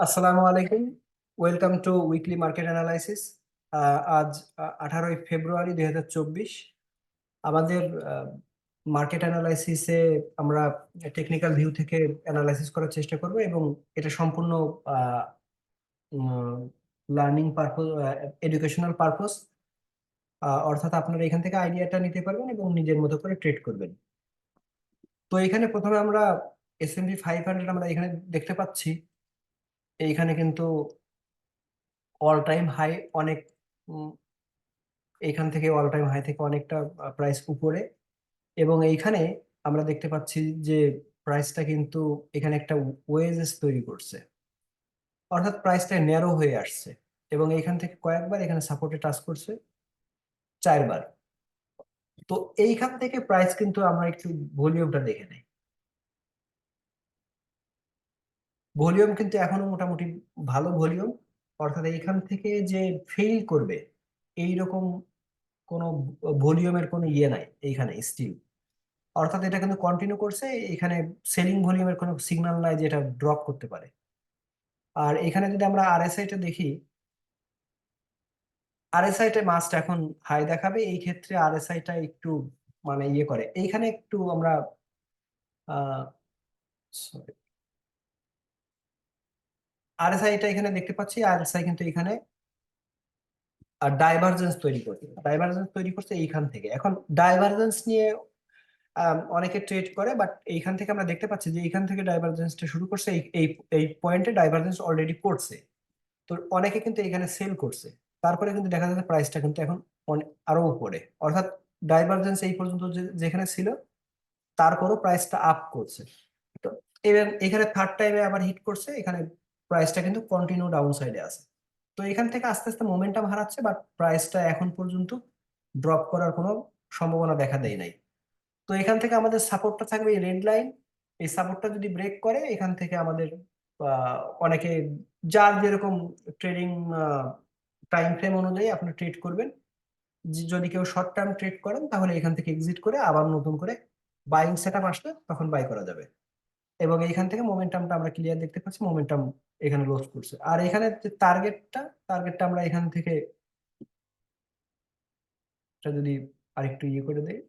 আসসালামু আলাইকুম। Welcome to weekly market analysis. আজ 18ই ফেব্রুয়ারি 2024। আমাদের মার্কেট অ্যানালাইসিসে আমরা টেকনিক্যাল ভিউ থেকে অ্যানালাইসিস করার চেষ্টা করব এবং এটা সম্পূর্ণ লার্নিং পারপোজ, এডুকেশনাল পারপোজ। অর্থাৎ আপনারা এখান থেকে আইডিয়াটা নিতে পারবেন এবং নিজের মতো করে ট্রেড করবেন। তো এখানে প্রথমে আমরা S&P 500 আমরা এখানে দেখতে পাচ্ছি। এইখানে কিন্তু অল টাইম হাই অনেক, এইখান থেকে অল টাইম হাই থেকে অনেকটা প্রাইস উপরে, এবং এইখানে আমরা দেখতে পাচ্ছি যে প্রাইসটা কিন্তু এখানে একটা ওয়েজেস তৈরি করছে, অর্থাৎ প্রাইসটা ন্যারো হয়ে আসছে এবং এইখান থেকে কয়েকবার এখানে সাপোর্টে টাচ করছে, 4বার। তো এইখান থেকে প্রাইস কিন্তু আমরা একটু ভলিউমটা দেখে নেই। ভলিউম কিন্তু এখনো মোটামুটি ভালো ভলিউম, অর্থাৎ এইখান থেকে যে ফেইল করবে এইরকম কোনো ভলিউমের কোনো ইয়ে নাই এইখানে স্টিল। অর্থাৎ এটা কিন্তু কন্টিনিউ করছে, এখানে সেলিং ভলিউমের কোনো সিগন্যাল নাই যে এটা ড্রপ করতে পারে। আর এখানে যদি আমরা আরএসআই টা দেখি, আরএসআই টা মাস্ট এখন হাই দেখাবে, এই ক্ষেত্রে আরএসআই টা একটু মানে ইয়ে করে। এইখানে একটু আমরা আরএসআই টা এখানে দেখতে পাচ্ছি, আরএসআই কিন্তু এখানে ডাইভারজেন্স তৈরি করছে এইখান থেকে। এখন ডাইভারজেন্স নিয়ে অনেকে ট্রেড করে, বাট এইখান থেকে আমরা দেখতে পাচ্ছি যে এইখান থেকে ডাইভারজেন্সটা শুরু করছে, এই এই এই পয়েন্টে ডাইভারজেন্স অলরেডি করছে। তো অনেকে কিন্তু এখানে সেল করছে, তারপরে কিন্তু দেখা যাচ্ছে প্রাইসটা কিন্তু এখন আরো উপরে, অর্থাৎ ডাইভারজেন্স এই পর্যন্ত যেখানে ছিল তারপরও প্রাইসটা আপ করছে। তো এবার এখানে থার্ড টাইমে আবার হিট করছে, এখানে প্রাইসটা কিন্তু কন্টিনিউ ডাউন সাইডে আছে। তো এখান থেকে আস্তে আস্তে মোমেন্টাম হারাচ্ছে, বাট প্রাইসটা এখন পর্যন্ত ড্রপ করার কোনো সম্ভাবনা দেখা দেয় নাই। তো এখান থেকে আমাদের সাপোর্টটা থাকবে এই রেড লাইন। এই সাপোর্টটা যদি ব্রেক করে এখান থেকে আমাদের অনেকে যার যেরকম ট্রেডিং টাইম ফ্রেম অনুযায়ী আপনি ট্রেড করবেন। যদি কেউ শর্ট টার্ম ট্রেড করেন তাহলে এখান থেকে এক্সিট করে আবার নতুন করে বাইং সেটআপ আসলে তখন বাই করা যাবে। এবং এইখান থেকে মোমেন্টামটা আমরা ক্লিয়ার দেখতে পাচ্ছি, মোমেন্টাম এখানে লস করছে। আর এখানে যে টার্গেটটা আমরা এখান থেকে যদি আরেকটু ইয়ে করে দেই,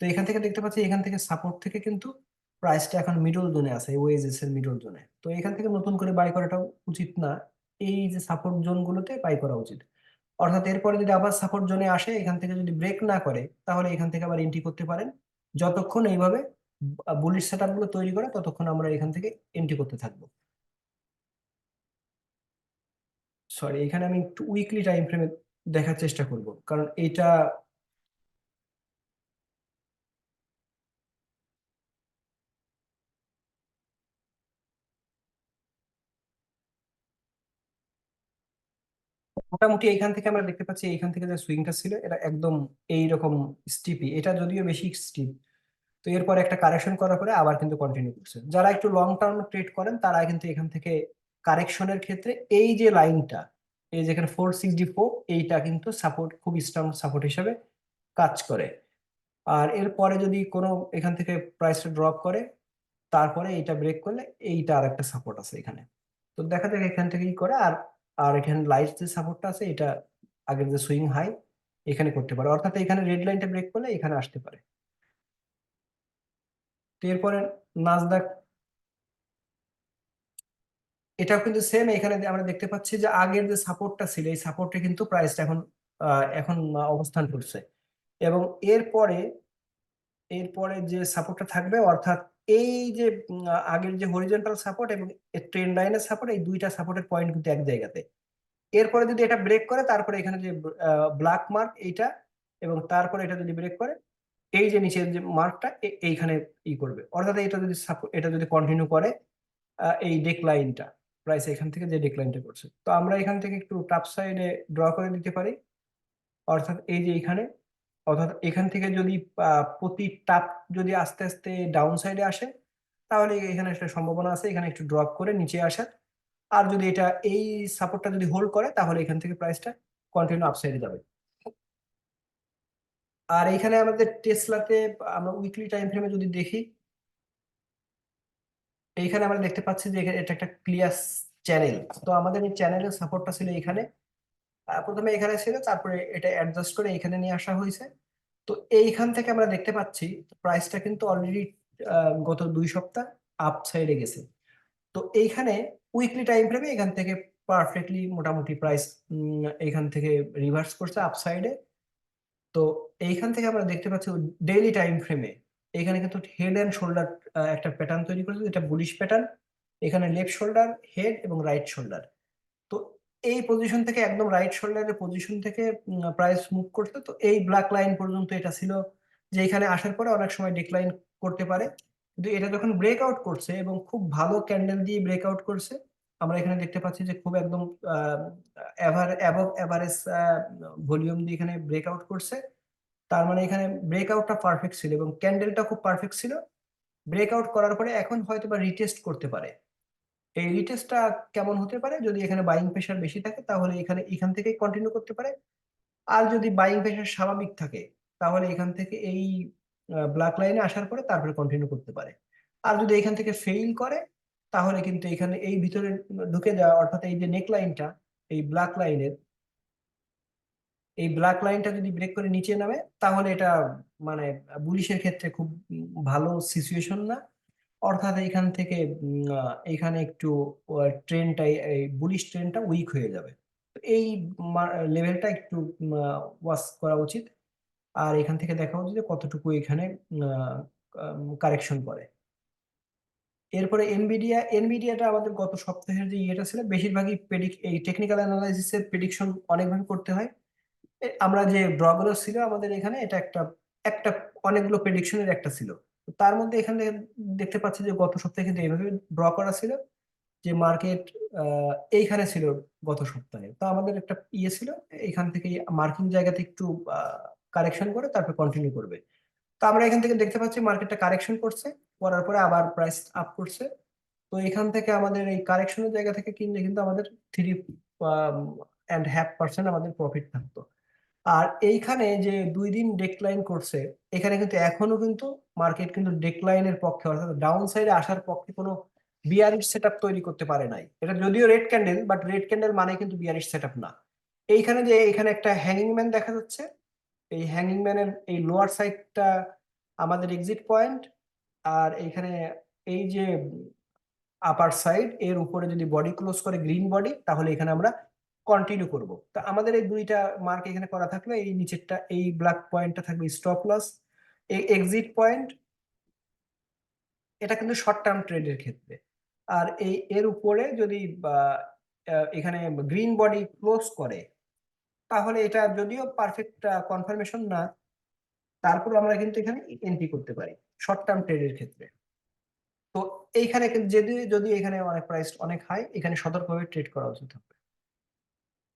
তো এখান থেকে দেখতে পাচ্ছি এখান থেকে সাপোর্ট থেকে কিন্তু প্রাইসটা এখন মিডল জোনে আছে, ওএসএস এর মিডল জোনে। তো এখান থেকে নতুন করে বাই করাটা উচিত না, এই যে সাপোর্ট জোন গুলোতে বাই করা উচিত। অর্থাৎ এরপরে যদি আবার সাপোর্ট জোনে আসে, এখান থেকে যদি ব্রেক না করে তাহলে এখান থেকে আবার এন্ট্রি করতে পারেন। যতক্ষণ এইভাবে বুলিশ সেটআপ গুলো তৈরি করে ততক্ষণ আমরা এখান থেকে এন্ট্রি করতে থাকবো। সরি, এখানে আমি একটু উইকলি টাইম ফ্রেমে দেখার চেষ্টা করব, কারণ এটা মোটামুটি এইখান থেকে আমরা দেখতে পাচ্ছি, এইখান থেকে যে সুইংটা ছিল এটা একদম এইরকম স্টিপি, এটা যদিও বেশি স্টিপ। তো এরপর একটা কারেকশন করার পরে আবার কিন্তু কন্টিনিউ করছে। যারা একটু লং টার্ম ট্রেড করেন তারা কিন্তু এখান থেকে কারেকশনের ক্ষেত্রে এই যে লাইনটা, এই যেখানে 464, এইটা কিন্তু সাপোর্ট, খুব স্ট্রং সাপোর্ট হিসেবে কাজ করে। আর এরপরে যদি কোনো এখান থেকে প্রাইসটা ড্রপ করে তারপরে এইটা ব্রেক করলে এইটা আর একটা সাপোর্ট আছে এখানে। তো দেখা যাক এখান থেকে কি করে। আর আর এখানে লাইট যে সাপোর্টটা আছে এটা আগের যে সুইং হাই এখানে করতে পারে, অর্থাৎ এখানে রেড লাইনটা ব্রেক করলে এখানে আসতে পারে। তো এরপরে নাসদাক, এটাও কিন্তু সেম। এখানে আমরা দেখতে পাচ্ছি যে আগের যে সাপোর্টটা ছিল এই সাপোর্টে কিন্তু প্রাইসটা এখন অবস্থান করছে। এবং এরপরে এরপরে যে সাপোর্টটা থাকবে, অর্থাৎ এই যে আগের যে হরিজন্টাল সাপোর্ট এবং ট্রেন্ড লাইনের সাপোর্ট, এই দুইটা সাপোর্টের পয়েন্ট কিন্তু এক জায়গাতে। এরপরে যদি এটা ব্রেক করে তারপরে এখানে যে ব্ল্যাক মার্ক এইটা, এবং তারপরে এটা যদি ব্রেক করে এই যে নিচের যে মার্কটা এইখানে ই করবে, অর্থাৎ এটা যদি কন্টিনিউ করে এই ডেকলাইনটা, প্রাইস এখান থেকে যে ডেকলাইনটা করছে, তো আমরা এখান থেকে একটু টাপ সাইডে ড্র করে দিতে পারি। অর্থাৎ এই যে এখানে, অর্থাৎ এখান থেকে যদি প্রতি টাপ যদি আস্তে আস্তে ডাউন সাইডে আসে তাহলে এখানে একটা সম্ভাবনা আছে এখানে একটু ড্রপ করে নিচে আসার। আর যদি এটা এই সাপোর্টটা যদি হোল্ড করে তাহলে এখান থেকে প্রাইসটা কন্টিনিউ আপসাইডে যাবে। আর এখানে আমাদের টেসলাতে আমরা উইকলি টাইম ফ্রেমে যদি দেখি, এইখানে আমরা দেখতে পাচ্ছি যে এটা একটা ক্লিয়ার চ্যানেল। তো আমাদের এই চ্যানেলের সাপোর্টটা ছিল এখানে, প্রথমে এখানে ছিল, তারপরে এটা অ্যাডজাস্ট করে এখানে নিয়ে আসা হয়েছে। তো এইখান থেকে আমরা দেখতে পাচ্ছি প্রাইসটা কিন্তু অলরেডি গত 2 সপ্তাহ আপ সাইডে গেছে। তো এইখানে উইকলি টাইম ফ্রেমে এখান থেকে পারফেক্টলি মোটামুটি প্রাইস এইখান থেকে রিভার্স করছে আপসাইডে। তো এইখান থেকে আমরা দেখতে পাচ্ছি ডেইলি টাইম ফ্রেমে এখানে কিন্তু হেড অ্যান্ড শোল্ডার একটা প্যাটার্ন তৈরি করেছে, এটা বুলিশ প্যাটার্ন। এখানে লেফট শোল্ডার, হেড এবং রাইট শোল্ডার। তো এই পজিশন থেকে একদম রাইট শোল্ডারের পজিশন থেকে প্রাইস মুভ করতে, তো এই ব্ল্যাক লাইন পর্যন্ত এটা ছিল, যে এখানে আসার পরে অনেক সময় ডিক্লাইন করতে পারে। কিন্তু এটা যখন ব্রেকআউট করছে এবং খুব ভালো ক্যান্ডেল দিয়ে ব্রেকআউট করছে, আমরা এখানে দেখতে পাচ্ছি যে খুব একদম অ্যাবভ এভারেজ ভলিউম দিয়ে এখানে ব্রেকআউট করছে। তার মানে এখানে ব্রেকআউটটা পারফেক্ট ছিল এবং ক্যান্ডেলটা খুব পারফেক্ট ছিল। ব্রেকআউট করার পরে এখন হয়তো বা রিটেস্ট করতে পারে। এই রিটেস্টটা কেমন হতে পারে, যদি এখানে বাইং প্রেশার বেশি থাকে তাহলে এখান থেকেই কন্টিনিউ করতে পারে। আর যদি বাইং প্রেশার স্বাভাবিক থাকে তাহলে এখান থেকে এই ব্ল্যাক লাইনে আসার পরে তারপরে কন্টিনিউ করতে পারে। আর যদি এখান থেকে ফেইল করে তাহলে কিন্তু এখানে এই ভিতরে ঢুকে যাওয়া, অর্থাৎ এই যে নেক লাইনটা, এই ব্ল্যাক লাইনের এই ব্ল্যাক লাইনটা যদি ব্রেক করে নিচে নামে তাহলে এটা মানে বুলিশের ক্ষেত্রে খুব ভালো সিচুয়েশন না। অর্থাৎ এখান থেকে এখানে একটু ট্রেনটা, এই বুলিশ ট্রেনটা উইক হয়ে যাবে। তো এই লেভেলটা একটু ওয়াচ করা উচিত। আর এখান থেকে দেখা উচিত যে কতটুকু এখানে কারেকশন করে। এরপরে এনভিডিয়াটা আমাদের গত সপ্তাহের যে ইয়েটা ছিল, বেশিরভাগই এই টেকনিক্যাল অ্যানালাইসিসের প্রেডিকশন অনেকভাবে করতে হয়। আমরা যে ড্রগুলো ছিল আমাদের এখানে, এটা একটা একটা অনেকগুলো প্রেডিকশনের একটা ছিল। তো তার মধ্যে এখানে দেখতে পাচ্ছি যে গত সপ্তাহে কিন্তু এইভাবে ড্র করা ছিল যে মার্কেট এইখানে ছিল গত সপ্তাহে। তো আমাদের একটা ইয়ে ছিল, এখান থেকে মার্কিং জায়গাতে একটু কারেকশন করে তারপর কন্টিনিউ করবে। তো আমরা এখান থেকে দেখতে পাচ্ছি মার্কেটটা কারেকশন করছে, করার পরে আবার প্রাইস আপ করছে। তো এখান থেকে আমাদের এই কারেকশনের জায়গা থেকে কিনলে কিন্তু আমাদের 3.5% আমাদের প্রফিট থাকতো। আর এইখানে যে 2 দিন ডেক্লাইন করছে, এখানে কিন্তু এখনো কিন্তু মার্কেট কিন্তু ডেক্লাইনের পক্ষে, অর্থাৎ ডাউন সাইডে আসার পক্ষে কোনো বিয়ারিশ সেটআপ তৈরি করতে পারে নাই। এটা যদিও red candle, but red candle মানে কিন্তু বিয়ারিশ সেটআপ না। এইখানে যে এখানে একটা হ্যাঙ্গিং ম্যান দেখা যাচ্ছে, এই হ্যাঙ্গিং ম্যানের এই লোয়ার সাইডটা আমাদের এক্সিট পয়েন্ট। আর এইখানে এই যে আপার সাইড, এর উপরে যদি বডি ক্লোজ করে গ্রিন বডি, তাহলে এখানে আমরা কন্টিনিউ করব। তো আমাদের এই দুইটা মার্ক এখানে করা থাকলে এই নিচেরটা, এই ব্ল্যাক পয়েন্টটা থাকবে স্টপ লস, এই এক্সিট পয়েন্ট। এটা কিন্তু শর্ট টার্ম ট্রেডের ক্ষেত্রে। আর এর উপরে যদি এখানে গ্রিন বডি ক্লোজ করে, তাহলে এটা যদিও পারফেক্ট কনফার্মেশন না, তারপর আমরা কিন্তু এখানে এন্ট্রি করতে পারি শর্ট টার্ম ট্রেডের ক্ষেত্রে। তো এইখানে কিন্তু যদি যদি এখানে অনেক প্রাইস অনেক হাই, এখানে সতর্কভাবে ট্রেড করা উচিত হবে।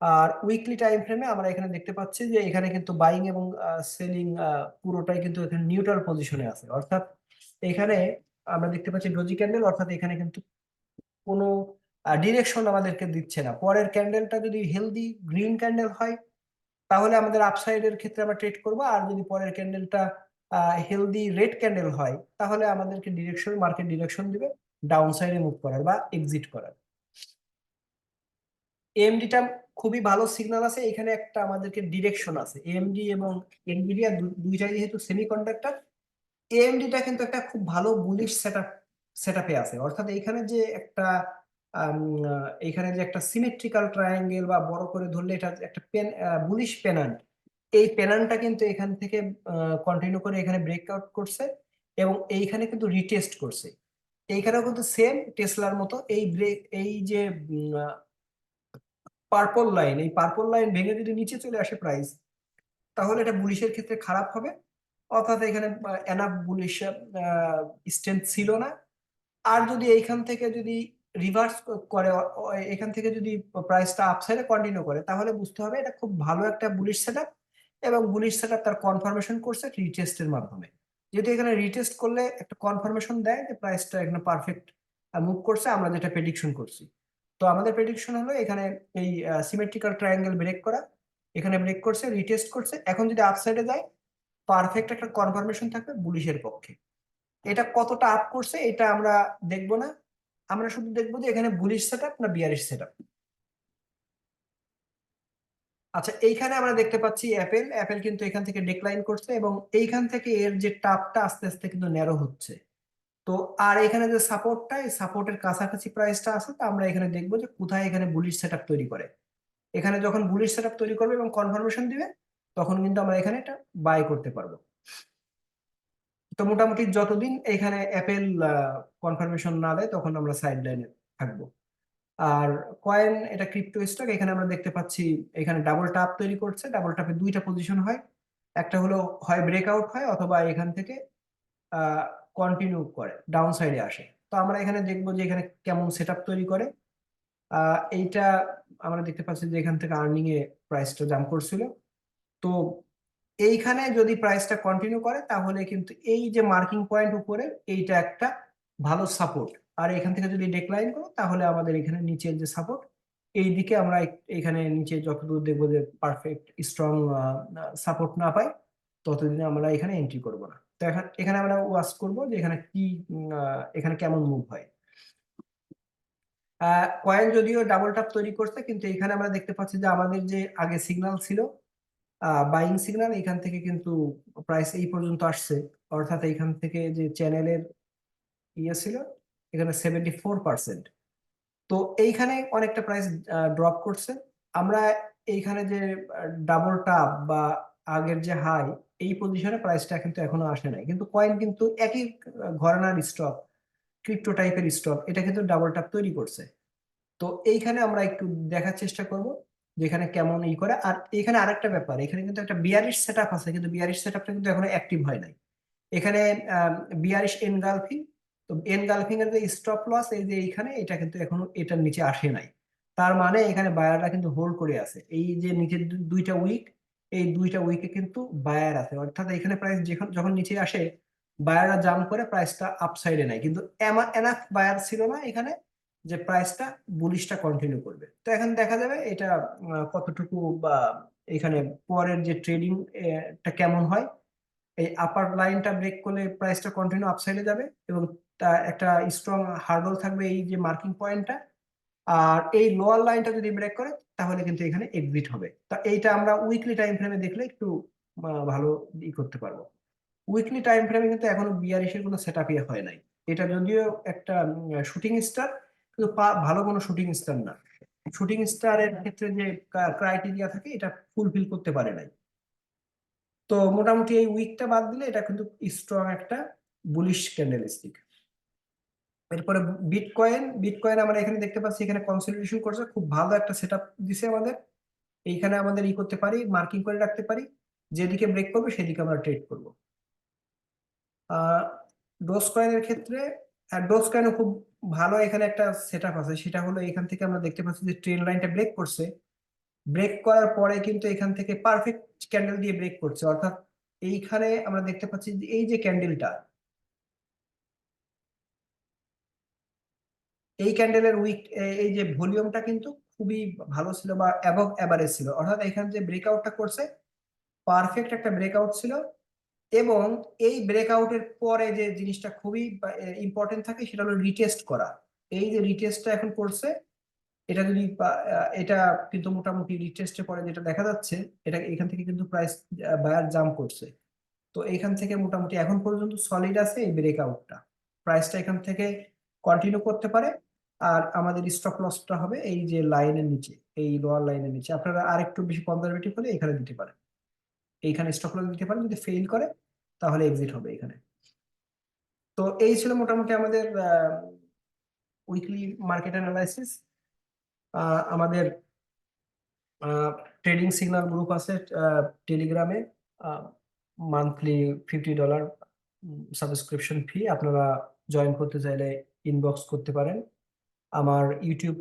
আর উইকলি টাইম ফ্রেমে আমরা এখানে দেখতে পাচ্ছি যে এখানে কিন্তু বাইং এবং সেলিং পুরোটাই কিন্তু এখানে নিউট্রাল পজিশনে আছে। অর্থাৎ এখানে আমরা দেখতে পাচ্ছি ডোজি ক্যান্ডেল, অর্থাৎ এখানে কিন্তু কোনো ডিরেকশন আমাদেরকে দিচ্ছে না। পরের ক্যান্ডেলটা যদি হেলদি গ্রিন ক্যান্ডেল হয় তাহলে আমাদের আপসাইডের ক্ষেত্রে আমরা ট্রেড করবো। আর যদি পরের ক্যান্ডেলটা হেলদি রেড ক্যান্ডেল হয় তাহলে আমাদেরকে ডিরেকশন, মার্কেট ডিরেকশন দিবে ডাউন সাইডে মুভ করার বা এক্সিট করার। এএমডিটা খুবই ভালো সিগন্যাল আছে, এখানে একটা আমাদেরকে ডিরেকশন আছে। এএমডি এবং এনভিডিয়া দুইটাই যেহেতু সেমিকন্ডাক্টর, এএমডিটা কিন্তু একটা খুব ভালো বুলিশ সেটআপে আছে। অর্থাৎ এইখানে যে একটা এইখানে যে একটা সিমেট্রিক্যাল ট্রায়াঙ্গেল বা বড় করে ধরলে এটা একটা বুলিশ পেনান্ট, এই পেনান্টটা কিন্তু এখান থেকে কন্টিনিউ করে এখানে ব্রেকআউট করছে এবং এইখানে কিন্তু রিটেস্ট করছে। এইখানেও কিন্তু সেম টেসলার মতো এই যে পার্পল লাইন, এই পার্পল লাইন ভেঙে যদি নিচে চলে আসে প্রাইস, তাহলে এটা বুলিশের ক্ষেত্রে খারাপ হবে। অর্থাৎ এখানে এনাফ বুলিশ স্ট্রেংথ ছিল না। আর যদি এইখান থেকে যদি রিভার্স করে, এখান থেকে যদি প্রাইসটা আপসাইডে কন্টিনিউ করে, তাহলে বুঝতে হবে এটা খুব ভালো একটা বুলিশ সেটআপ। এবং বুলিশ সেটআপ তার কনফার্মেশন করছে রিটেস্টের মাধ্যমে। যদি এখানে রিটেস্ট করলে একটা কনফার্মেশন দেয় যে প্রাইসটা এখানে পারফেক্ট মুভ করছে, আমরা যেটা প্রেডিকশন করছি। তো আমাদের প্রেডিকশন হলো এখানে এই সিমেট্রিক্যাল ট্রায়াঙ্গেল ব্রেক করা, এখানে ব্রেক করছে, রিটেস্ট করছে। এখন যদি আপসাইডে যায়, পারফেক্ট একটা কনফার্মেশন থাকবে বুলিশের পক্ষে। এটা কতটা আপ করছে এটা আমরা দেখবো না, আমরা শুধু দেখবো যে এখানে বুলিশ সেটআপ না বিয়ারিশ সেটআপ। আচ্ছা, এইখানে আমরা দেখতে পাচ্ছি অ্যাপেল অ্যাপেল কিন্তু এখান থেকে ডিক্লাইন করছে, এবং এইখান থেকে এর যে টাপটা আস্তে আস্তে কিন্তু ন্যারো হচ্ছে। তো আর এখানে যে সাপোর্টটা, এই সাপোর্টের কাছাকাছি প্রাইসটা আছে, তো আমরা এখানে দেখবো যে কোথায় এখানে বুলিশ সেটআপ তৈরি করে। এখানে যখন বুলিশ সেটআপ তৈরি করবে এবং কনফার্মেশন দিবে, তখন কিন্তু আমরা এখানে এটা বাই করতে পারবো। তো মোটামুটি যতদিন এখানে অ্যাপেল কনফার্মেশন না দেয়, তখন আমরা সাইড লাইনে থাকবো। আর কয়েন, এটা ক্রিপ্টো স্টক, এখানে আমরা দেখতে পাচ্ছি এখানে ডাবল টাপ তৈরি করছে। ডাবল টাপে দুইটা পজিশন হয়, একটা হলো হয় ব্রেকআউট হয়, অথবা এখান থেকে কন্টিনিউ করে ডাউন সাইডে আসে। তো আমরা এখানে দেখবো যে এখানে কেমন সেটআপ তৈরি করে। এইটা আমরা দেখতে পাচ্ছি যে এখান থেকে আর্নিং এ প্রাইসটা জাম্প করছিল। তো এইখানে যদি প্রাইসটা কন্টিনিউ করে, তাহলে কিন্তু এই যে মার্কিং পয়েন্ট উপরে, এইটা একটা ভালো সাপোর্ট। আর এখান থেকে যদি ডিক্লাইন করে, তাহলে আমাদের এখানে নিচের যে সাপোর্ট, এই দিকে আমরা এখানে নিচে যতদূর দেখবো যে পারফেক্ট স্ট্রং সাপোর্ট না পাই, ততদিন আমরা এখানে এন্ট্রি করব না। তো এখানে আমরা ওয়াচ করবো যে এখানে কি এখানে কেমন মুভ হয়। কয়েন যদিও ডাবল টপ তৈরি করছে, কিন্তু এখানে আমরা দেখতে পাচ্ছি যে আমাদের যে আগে সিগন্যাল ছিল, বাইং সিগন্যাল, এখান থেকে কিন্তু প্রাইস এই পর্যন্ত আসছে। অর্থাৎ এখান থেকে যে চ্যানেলের ইয়ে ছিল, এখানে 74%। তো এইখানে অনেকটা প্রাইস ড্রপ করছে। আমরা এইখানে যে ডাবল টাপ বা আগের যে হাই, এই পজিশনে প্রাইসটা কিন্তু এখনো আসে নাই, কিন্তু কয়েন কিন্তু একই ঘরানার স্টক, ক্রিপ্টো টাইপের স্টক, এটা কিন্তু ডাবল টাপ তৈরি করছে। তো এইখানে আমরা একটু দেখার চেষ্টা করব যেখানে কেমন ই করে। আর এখানে আরেকটা ব্যাপার, এখানে কিন্তু একটা বিয়ারিশ সেটআপ আছে, কিন্তু বিয়ারিশ সেটআপটা কিন্তু এখনো অ্যাক্টিভ হয় নাই। এখানে বিয়ারিশ এনগালফিং, তো এনগালফিং এর যে স্টপ লস, এই যে এইখানে, এটা কিন্তু এখনো এটার নিচে আসে নাই। তার মানে এখানে বায়াররা কিন্তু হোল্ড করে আছে, এই যে নিচের দুইটা উইক, এই দুইটা উইকে কিন্তু বায়ার আছে। অর্থাৎ এখানে প্রাইস যখন যখন নিচে আসে, বায়াররা জাম্প করে প্রাইসটা আপসাইডে নাই, কিন্তু এনাফ বায়ার ছিল না এখানে যে প্রাইসটা বুলিশটা কন্টিনিউ করবে। তো এখন দেখা যাবে এটা কতটুকু, বা এখানে পরের যে ট্রেডিং টা কেমন হয়। এই আপার লাইনটা ব্রেক করলে প্রাইসটা কন্টিনিউ আপসাইডে যাবে, এবং একটা স্ট্রং হার্ডল থাকবে এই যে মার্কিং পয়েন্টটা। আর এই লোয়ার লাইনটা যদি ব্রেক করে, তাহলে কিন্তু এখানে এক্সিট হবে। তা এইটা আমরা উইকলি টাইম ফ্রেমে দেখলে একটু ভালো ই করতে পারবো। উইকলি টাইম ফ্রেমে কিন্তু এখনো বিয়ারিশের কোনো সেট আপই হয় নাই। এটা যদিও একটা শুটিং স্টার, কিন্তু ভালো কোনো শুটিং স্টার না। শুটিং স্টারের ক্ষেত্রে যে ক্রাইটেরিয়া থাকে, এটা ফুলফিল করতে পারে নাই। তো মোটামুটি এই উইকটা বাদ দিলে এটা কিন্তু স্ট্রং একটা বুলিশ ক্যান্ডেলস্টিক। এরপরে বিটকয়েন, বিটকয়েন আমরা এখানে দেখতে পাচ্ছি এখানে কনসলিডেশন করছে, খুব ভালো একটা সেটআপ দিছে আমাদের। এইখানে আমাদের ই করতে পারি, মার্কিং করে রাখতে পারি, যেদিকে ব্রেক করবে সেদিকে আমরা ট্রেড করব। আহ ডোজ কয়েনের ক্ষেত্রে, ডোজ কয়েনও খুব ভালো এখানে একটা সেটআপ আছে। সেটা হলো এখান থেকে আমরা দেখতে পাচ্ছি যে ট্রেন লাইনটা ব্রেক করছে। ব্রেক করার পরে কিন্তু এখান থেকে পারফেক্ট ক্যান্ডেল দিয়ে ব্রেক করছে। অর্থাৎ এইখানে আমরা দেখতে পাচ্ছি যে এই যে ক্যান্ডেলটা, এই ক্যান্ডেলের উইক, এই যে ভলিউমটা কিন্তু খুবই ভালো ছিল, বা অ্যাবভ এভারেজ ছিল। অর্থাৎ এখানে যে ব্রেকআউটটা করছে, পারফেক্ট একটা ব্রেকআউট ছিল। এবং এই ব্রেকআউটের পরে যে জিনিসটা খুবই ইম্পর্টেন্ট থাকে, সেটা হলো রিটেস্ট করা। এই যে রিটেস্টটা এখন করছে, এটা যদি এটা কিন্তু মোটামুটি রিটেস্টের পরে যেটা দেখা যাচ্ছে, এটা এখান থেকে কিন্তু প্রাইস বায়ার জাম্প করছে। তো এখান থেকে মোটামুটি এখন পর্যন্ত সলিড আছে এই ব্রেকআউটটা। প্রাইসটা এখান থেকে কন্টিনিউ করতে পারে। আর আমাদের স্টপ লসটা হবে এই যে লাইনের নিচে, এই লোয়ার লাইনের নিচে। আপনারা আরেকটু বেশি কনজারভেটিভ হলে এখানে দিতে পারেন, এইখানে স্টপ লস দিতে পারেন। যদি ফেল করে, তাহলে এক্সিট হবে এখানে। তো এই ছিল মোটামুটি আমাদের উইকলি মার্কেট অ্যানালাইসিস। আমাদের ট্রেডিং সিগন্যাল গ্রুপ আছে টেলিগ্রামে, মান্থলি $50 সাবস্ক্রিপশন ফি। আপনারা জয়েন করতে চাইলে ইনবক্স করতে পারেন। আমার ইউটিউব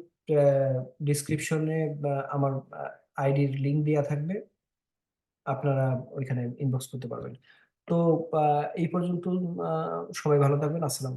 ডিসক্রিপশনে আমার আইডির লিংক দেওয়া থাকবে, আপনারা ওইখানে ইনবক্স করতে পারবেন। তো এই পর্যন্ত, সবাই ভালো থাকবেন। আসসালাম।